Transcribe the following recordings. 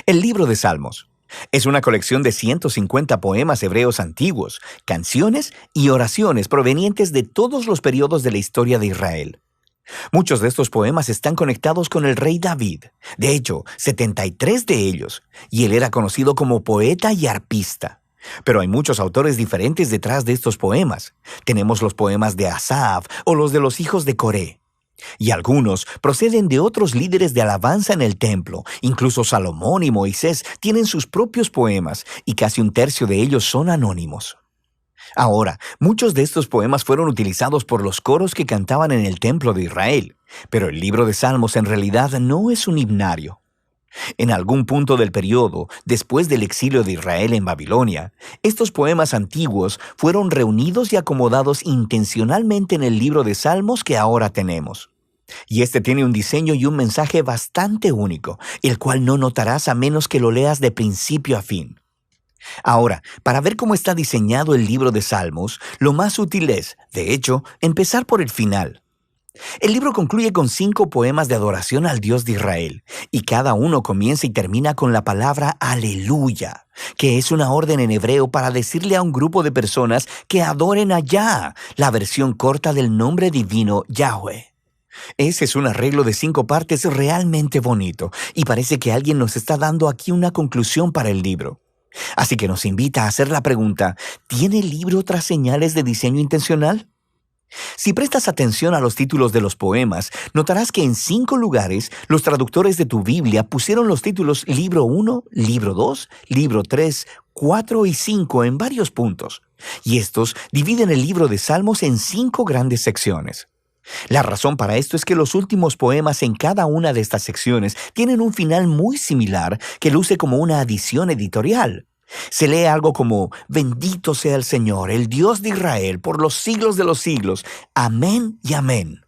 El libro de Salmos es una colección de 150 poemas hebreos antiguos, canciones y oraciones provenientes de todos los periodos de la historia de Israel. Muchos de estos poemas están conectados con el rey David, de hecho, 73 de ellos, y él era conocido como poeta y arpista. Pero hay muchos autores diferentes detrás de estos poemas. Tenemos los poemas de Asaf o los de los hijos de Coré. Y algunos proceden de otros líderes de alabanza en el templo. Incluso Salomón y Moisés tienen sus propios poemas, y casi un tercio de ellos son anónimos. Ahora, muchos de estos poemas fueron utilizados por los coros que cantaban en el templo de Israel, pero el libro de Salmos en realidad no es un himnario. En algún punto del periodo, después del exilio de Israel en Babilonia, estos poemas antiguos fueron reunidos y acomodados intencionalmente en el libro de Salmos que ahora tenemos. Y este tiene un diseño y un mensaje bastante único, el cual no notarás a menos que lo leas de principio a fin. Ahora, para ver cómo está diseñado el libro de Salmos, lo más útil es, de hecho, empezar por el final. El libro concluye con 5 poemas de adoración al Dios de Israel, y cada uno comienza y termina con la palabra aleluya, que es una orden en hebreo para decirle a un grupo de personas que adoren a Yah, la versión corta del nombre divino Yahweh. Ese es un arreglo de 5 partes realmente bonito, y parece que alguien nos está dando aquí una conclusión para el libro. Así que nos invita a hacer la pregunta, ¿tiene el libro otras señales de diseño intencional? Si prestas atención a los títulos de los poemas, notarás que en 5 lugares los traductores de tu Biblia pusieron los títulos Libro 1, Libro 2, Libro 3, 4 y 5 en varios puntos. Y estos dividen el libro de Salmos en 5 grandes secciones. La razón para esto es que los últimos poemas en cada una de estas secciones tienen un final muy similar que luce como una adición editorial. Se lee algo como, bendito sea el Señor, el Dios de Israel, por los siglos de los siglos. Amén y amén.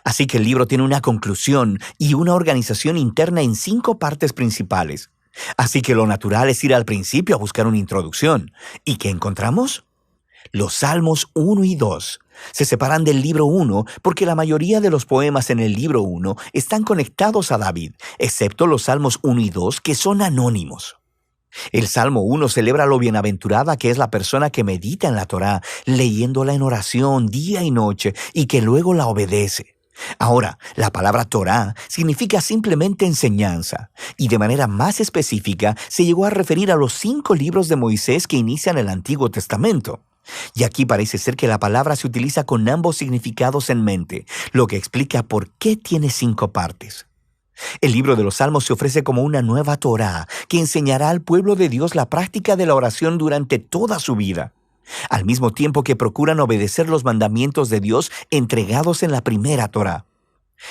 Así que el libro tiene una conclusión y una organización interna en 5 partes principales. Así que lo natural es ir al principio a buscar una introducción. ¿Y qué encontramos? Los Salmos 1 y 2 se separan del libro 1 porque la mayoría de los poemas en el libro 1 están conectados a David, excepto los Salmos 1 y 2 que son anónimos. El Salmo 1 celebra lo bienaventurada que es la persona que medita en la Torá, leyéndola en oración día y noche y que luego la obedece. Ahora, la palabra Torá significa simplemente enseñanza, y de manera más específica se llegó a referir a los 5 libros de Moisés que inician el Antiguo Testamento. Y aquí parece ser que la palabra se utiliza con ambos significados en mente, lo que explica por qué tiene 5 partes. El libro de los Salmos se ofrece como una nueva Torá que enseñará al pueblo de Dios la práctica de la oración durante toda su vida, al mismo tiempo que procuran obedecer los mandamientos de Dios entregados en la primera Torá.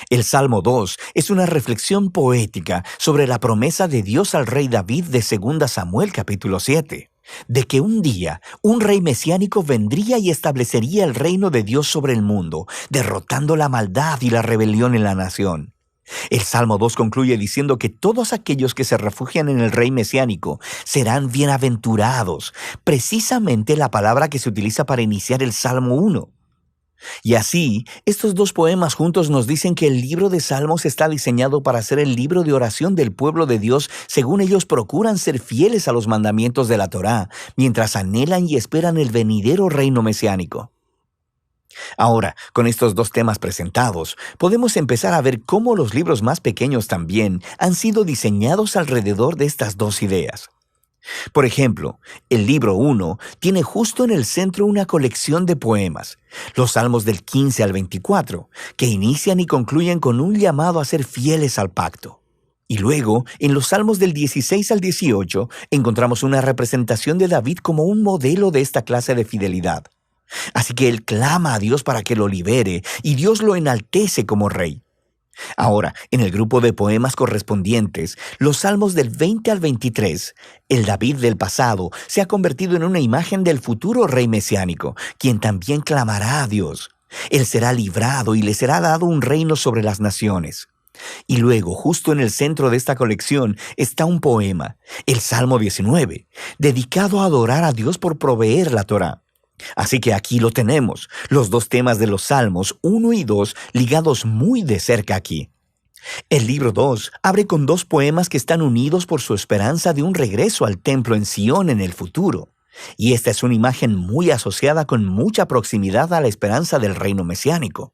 El Salmo 2 es una reflexión poética sobre la promesa de Dios al rey David de 2 Samuel capítulo 7, de que un día un rey mesiánico vendría y establecería el reino de Dios sobre el mundo, derrotando la maldad y la rebelión en la nación. El Salmo 2 concluye diciendo que todos aquellos que se refugian en el rey mesiánico serán bienaventurados, precisamente la palabra que se utiliza para iniciar el Salmo 1. Y así, estos 2 poemas juntos nos dicen que el libro de Salmos está diseñado para ser el libro de oración del pueblo de Dios según ellos procuran ser fieles a los mandamientos de la Torá, mientras anhelan y esperan el venidero reino mesiánico. Ahora, con estos 2 temas presentados, podemos empezar a ver cómo los libros más pequeños también han sido diseñados alrededor de estas 2 ideas. Por ejemplo, el libro 1 tiene justo en el centro una colección de poemas, los Salmos del 15 al 24, que inician y concluyen con un llamado a ser fieles al pacto. Y luego, en los Salmos del 16 al 18, encontramos una representación de David como un modelo de esta clase de fidelidad. Así que él clama a Dios para que lo libere, y Dios lo enaltece como rey. Ahora, en el grupo de poemas correspondientes, los Salmos del 20 al 23, el David del pasado se ha convertido en una imagen del futuro rey mesiánico, quien también clamará a Dios. Él será librado y le será dado un reino sobre las naciones. Y luego, justo en el centro de esta colección, está un poema, el Salmo 19, dedicado a adorar a Dios por proveer la Torá. Así que aquí lo tenemos, los 2 temas de los Salmos 1 y 2 ligados muy de cerca aquí. El libro 2 abre con dos poemas que están unidos por su esperanza de un regreso al templo en Sion en el futuro. Y esta es una imagen muy asociada con mucha proximidad a la esperanza del reino mesiánico.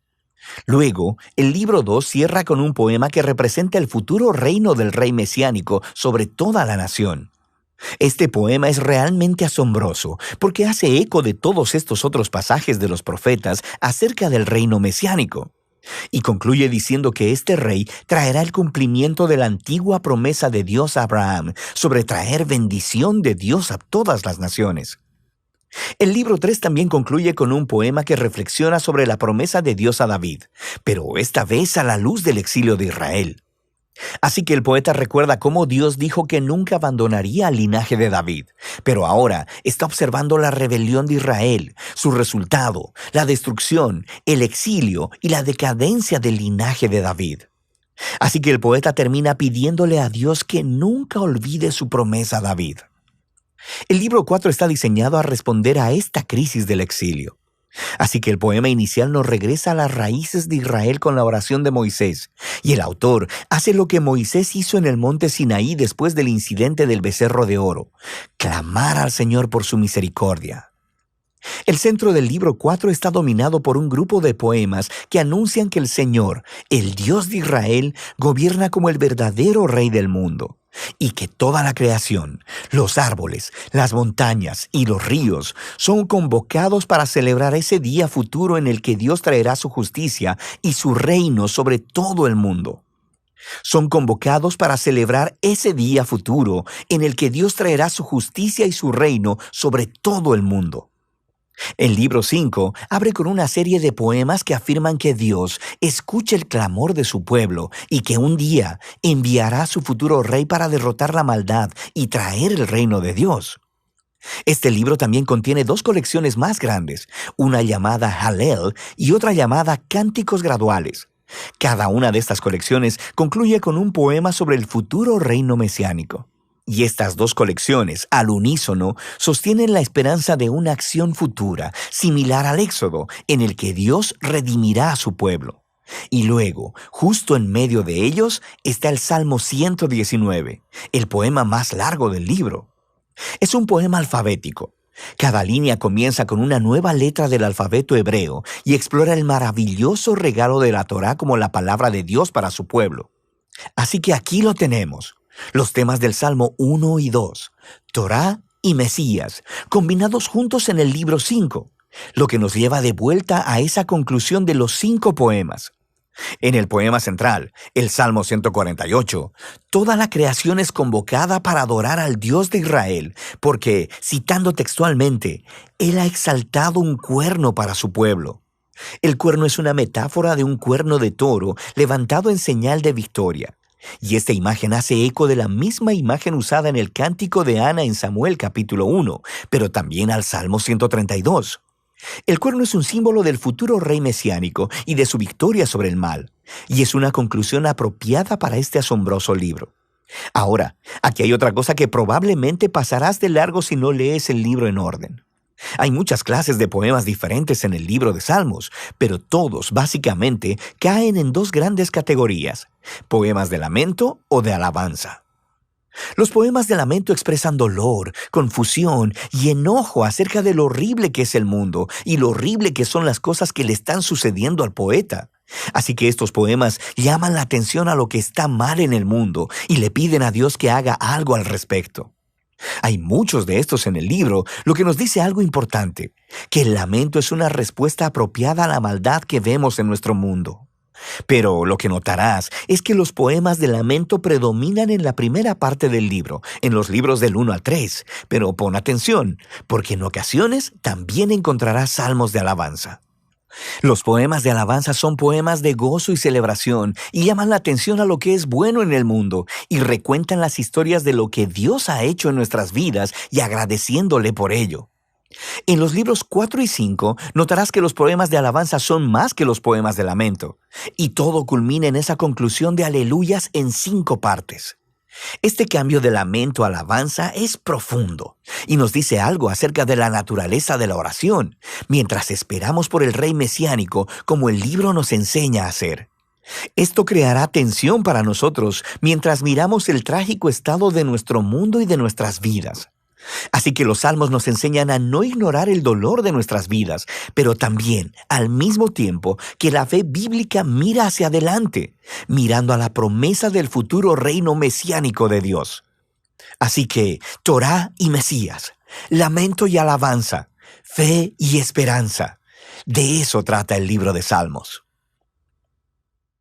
Luego, el libro 2 cierra con un poema que representa el futuro reino del rey mesiánico sobre toda la nación. Este poema es realmente asombroso porque hace eco de todos estos otros pasajes de los profetas acerca del reino mesiánico. Y concluye diciendo que este rey traerá el cumplimiento de la antigua promesa de Dios a Abraham sobre traer bendición de Dios a todas las naciones. El libro 3 también concluye con un poema que reflexiona sobre la promesa de Dios a David, pero esta vez a la luz del exilio de Israel. Así que el poeta recuerda cómo Dios dijo que nunca abandonaría al linaje de David, pero ahora está observando la rebelión de Israel, su resultado, la destrucción, el exilio y la decadencia del linaje de David. Así que el poeta termina pidiéndole a Dios que nunca olvide su promesa a David. El libro 4 está diseñado a responder a esta crisis del exilio. Así que el poema inicial nos regresa a las raíces de Israel con la oración de Moisés, y el autor hace lo que Moisés hizo en el monte Sinaí después del incidente del becerro de oro: clamar al Señor por su misericordia. El centro del libro 4 está dominado por un grupo de poemas que anuncian que el Señor, el Dios de Israel, gobierna como el verdadero Rey del mundo, y que toda la creación, los árboles, las montañas y los ríos son convocados para celebrar ese día futuro en el que Dios traerá su justicia y su reino sobre todo el mundo. Son convocados para celebrar ese día futuro en el que Dios traerá su justicia y su reino sobre todo el mundo. El libro 5 abre con una serie de poemas que afirman que Dios escucha el clamor de su pueblo y que un día enviará a su futuro rey para derrotar la maldad y traer el reino de Dios. Este libro también contiene dos colecciones más grandes, una llamada Hallel y otra llamada Cánticos Graduales. Cada una de estas colecciones concluye con un poema sobre el futuro reino mesiánico. Y estas dos colecciones, al unísono, sostienen la esperanza de una acción futura, similar al Éxodo, en el que Dios redimirá a su pueblo. Y luego, justo en medio de ellos, está el Salmo 119, el poema más largo del libro. Es un poema alfabético. Cada línea comienza con una nueva letra del alfabeto hebreo y explora el maravilloso regalo de la Torá como la palabra de Dios para su pueblo. Así que aquí lo tenemos. Los temas del Salmo 1 y 2, Torá y Mesías, combinados juntos en el libro 5, lo que nos lleva de vuelta a esa conclusión de los 5 poemas. En el poema central, el Salmo 148, toda la creación es convocada para adorar al Dios de Israel, porque, citando textualmente, Él ha exaltado un cuerno para su pueblo. El cuerno es una metáfora de un cuerno de toro levantado en señal de victoria. Y esta imagen hace eco de la misma imagen usada en el cántico de Ana en Samuel capítulo 1, pero también al Salmo 132. El cuerno es un símbolo del futuro rey mesiánico y de su victoria sobre el mal, y es una conclusión apropiada para este asombroso libro. Ahora, aquí hay otra cosa que probablemente pasarás de largo si no lees el libro en orden. Hay muchas clases de poemas diferentes en el libro de Salmos, pero todos, básicamente, caen en dos grandes categorías: poemas de lamento o de alabanza. Los poemas de lamento expresan dolor, confusión y enojo acerca de lo horrible que es el mundo y lo horrible que son las cosas que le están sucediendo al poeta. Así que estos poemas llaman la atención a lo que está mal en el mundo y le piden a Dios que haga algo al respecto. Hay muchos de estos en el libro, lo que nos dice algo importante, que el lamento es una respuesta apropiada a la maldad que vemos en nuestro mundo. Pero lo que notarás es que los poemas de lamento predominan en la primera parte del libro, en los libros del 1 al 3, pero pon atención, porque en ocasiones también encontrarás salmos de alabanza. Los poemas de alabanza son poemas de gozo y celebración y llaman la atención a lo que es bueno en el mundo y recuentan las historias de lo que Dios ha hecho en nuestras vidas y agradeciéndole por ello. En los libros 4 y 5 notarás que los poemas de alabanza son más que los poemas de lamento, y todo culmina en esa conclusión de aleluyas en 5 partes. Este cambio de lamento a alabanza es profundo y nos dice algo acerca de la naturaleza de la oración, mientras esperamos por el rey mesiánico como el libro nos enseña a hacer. Esto creará tensión para nosotros mientras miramos el trágico estado de nuestro mundo y de nuestras vidas. Así que los salmos nos enseñan a no ignorar el dolor de nuestras vidas, pero también, al mismo tiempo, que la fe bíblica mira hacia adelante, mirando a la promesa del futuro reino mesiánico de Dios. Así que, Torá y Mesías, lamento y alabanza, fe y esperanza. De eso trata el libro de Salmos.